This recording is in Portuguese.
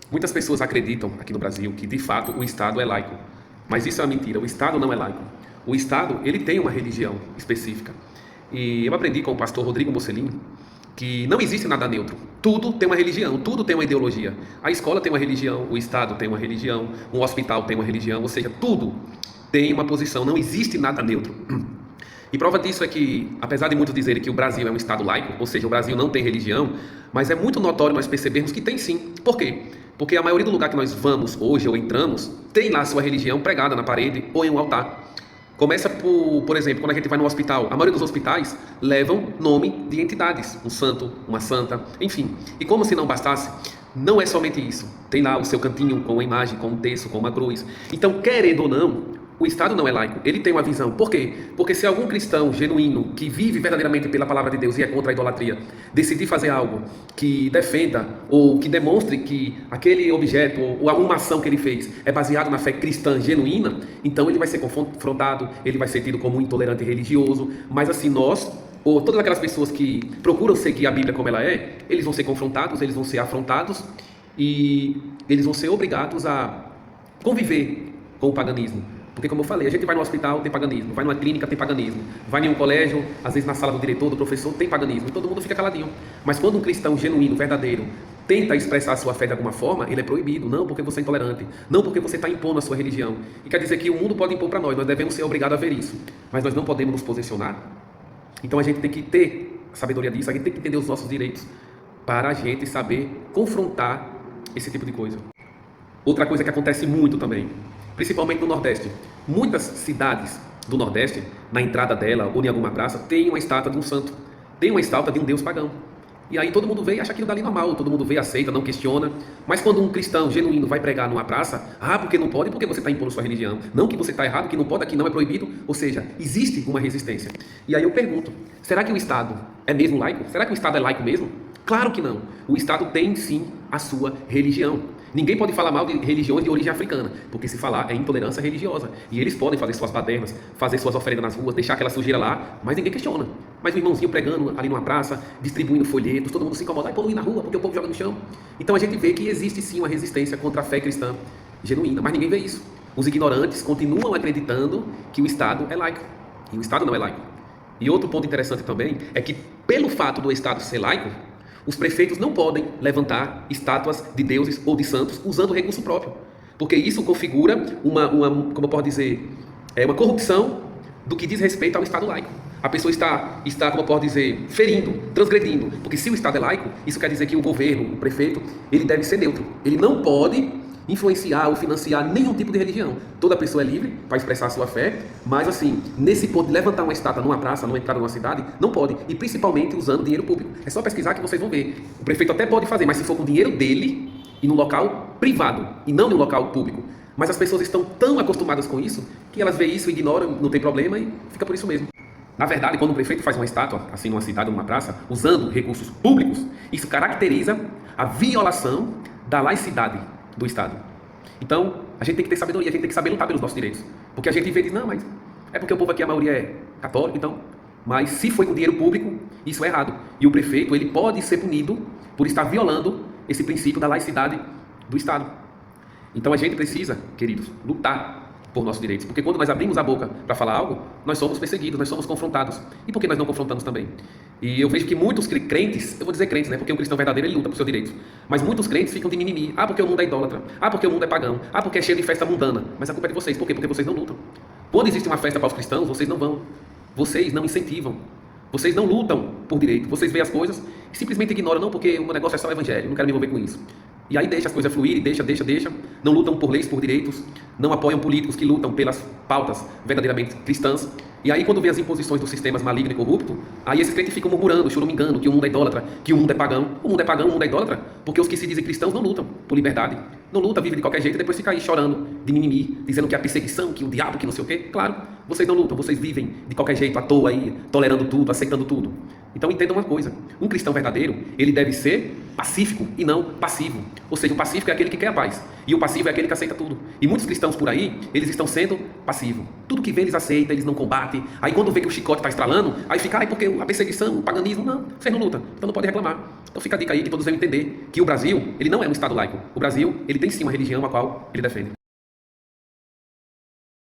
Muitas pessoas acreditam aqui no Brasil que de fato o Estado é laico, mas isso é uma mentira. O Estado não é laico. O Estado ele tem uma religião específica. E eu aprendi com o pastor Rodrigo Mocelin que não existe nada neutro. Tudo tem uma religião, tudo tem uma ideologia. A escola tem uma religião, o Estado tem uma religião, um hospital tem uma religião, ou seja, tudo tem uma posição. Não existe nada neutro. E prova disso é que, apesar de muitos dizerem que o Brasil é um Estado laico, ou seja, o Brasil não tem religião, mas é muito notório nós percebermos que tem sim. Por quê? Porque a maioria do lugar que nós vamos hoje ou entramos, tem lá a sua religião pregada na parede ou em um altar. Começa por exemplo, quando a gente vai no hospital, a maioria dos hospitais levam nome de entidades, um santo, uma santa, enfim. E como se não bastasse, não é somente isso. Tem lá o seu cantinho com uma imagem, com um terço, com uma cruz. Então, querendo ou não, o Estado não é laico, ele tem uma visão. Por quê? Porque se algum cristão genuíno, que vive verdadeiramente pela palavra de Deus e é contra a idolatria, decidir fazer algo que defenda ou que demonstre que aquele objeto ou uma ação que ele fez é baseado na fé cristã genuína, então ele vai ser confrontado, ele vai ser tido como um intolerante religioso. Mas assim, nós, ou todas aquelas pessoas que procuram seguir a Bíblia como ela é, eles vão ser confrontados, eles vão ser afrontados e eles vão ser obrigados a conviver com o paganismo. Porque, como eu falei, a gente vai no hospital, tem paganismo. Vai numa clínica, tem paganismo. Vai em um colégio, às vezes na sala do diretor, do professor, tem paganismo. E todo mundo fica caladinho. Mas quando um cristão genuíno, verdadeiro, tenta expressar a sua fé de alguma forma, ele é proibido. Não porque você é intolerante. Não porque você está impondo a sua religião. E quer dizer que o mundo pode impor para nós. Nós devemos ser obrigados a ver isso. Mas nós não podemos nos posicionar. Então a gente tem que ter a sabedoria disso. A gente tem que entender os nossos direitos para a gente saber confrontar esse tipo de coisa. Outra coisa que acontece muito também, principalmente no Nordeste. Muitas cidades do Nordeste, na entrada dela ou em alguma praça, tem uma estátua de um santo, tem uma estátua de um deus pagão. E aí todo mundo vê e acha aquilo dali normal, todo mundo vê, aceita, não questiona. Mas quando um cristão genuíno vai pregar numa praça, porque não pode, porque você está impondo sua religião. Não que você está errado, que não pode, aqui não é proibido. Ou seja, existe uma resistência. E aí eu pergunto, será que o Estado é mesmo laico? Será que o Estado é laico mesmo? Claro que não. O Estado tem sim a sua religião. Ninguém pode falar mal de religiões de origem africana, porque se falar é intolerância religiosa. E eles podem fazer suas badernas, fazer suas oferendas nas ruas, deixar aquela sujeira lá, mas ninguém questiona. Mas o irmãozinho pregando ali numa praça, distribuindo folhetos, todo mundo se incomoda, poluir na rua, porque o povo joga no chão. Então a gente vê que existe sim uma resistência contra a fé cristã genuína, mas ninguém vê isso. Os ignorantes continuam acreditando que o Estado é laico, e o Estado não é laico. E outro ponto interessante também é que, pelo fato do Estado ser laico, os prefeitos não podem levantar estátuas de deuses ou de santos usando recurso próprio, porque isso configura como eu posso dizer, uma corrupção do que diz respeito ao Estado laico. A pessoa está, como eu posso dizer, ferindo, transgredindo, porque se o Estado é laico, isso quer dizer que o governo, o prefeito, ele deve ser neutro. Ele não pode influenciar ou financiar nenhum tipo de religião. Toda pessoa é livre para expressar a sua fé, mas assim, nesse ponto de levantar uma estátua numa praça, numa entrada numa cidade, não pode, e principalmente usando dinheiro público. É só pesquisar que vocês vão ver. O prefeito até pode fazer, mas se for com dinheiro dele e num local privado, e não num local público. Mas as pessoas estão tão acostumadas com isso, que elas veem isso, ignoram, não tem problema e fica por isso mesmo. Na verdade, quando um prefeito faz uma estátua, assim numa cidade ou numa praça, usando recursos públicos, isso caracteriza a violação da laicidade do Estado. Então, a gente tem que ter sabedoria, a gente tem que saber lutar pelos nossos direitos. Porque a gente vê e diz, não, mas é porque o povo aqui, a maioria é católico, então... Mas se foi com dinheiro público, isso é errado. E o prefeito, ele pode ser punido por estar violando esse princípio da laicidade do Estado. Então a gente precisa, queridos, lutar por nossos direitos. Porque quando nós abrimos a boca para falar algo, nós somos perseguidos, nós somos confrontados. E por que nós não confrontamos também? E eu vejo que muitos crentes, eu vou dizer crentes, né? Porque um cristão verdadeiro, ele luta por seus direitos. Mas muitos crentes ficam de mimimi. Porque o mundo é idólatra. Porque o mundo é pagão. Porque é cheio de festa mundana. Mas a culpa é de vocês. Por quê? Porque vocês não lutam. Quando existe uma festa para os cristãos, vocês não vão. Vocês não incentivam. Vocês não lutam por direito. Vocês veem as coisas e simplesmente ignoram. Não, porque o meu negócio é só o evangelho. Não quero me envolver com isso. E aí deixa as coisas fluírem, deixa. Não lutam por leis, por direitos. Não apoiam políticos que lutam pelas pautas verdadeiramente cristãs. E aí quando vem as imposições dos sistemas maligno e corrupto, aí esses crentes ficam murmurando, choramingando que o mundo é idólatra, que o mundo é pagão. O mundo é pagão, o mundo é idólatra, porque os que se dizem cristãos não lutam por liberdade. Não luta, vive de qualquer jeito e depois fica aí chorando de mimimi, dizendo que é a perseguição, que o diabo, que não sei o quê. Claro, vocês não lutam, vocês vivem de qualquer jeito, à toa aí, tolerando tudo, aceitando tudo. Então entenda uma coisa, um cristão verdadeiro, ele deve ser pacífico e não passivo. Ou seja, o pacífico é aquele que quer a paz, e o passivo é aquele que aceita tudo. E muitos cristãos por aí, eles estão sendo passivos. Tudo que vê eles aceitam, eles não combatem. Aí quando vê que o chicote está estralando, aí fica, porque a perseguição, o paganismo, não, vocês não lutam, então não pode reclamar. Então fica a dica aí que todos devem entender que o Brasil, ele não é um Estado laico. O Brasil, ele tem sim uma religião a qual ele defende.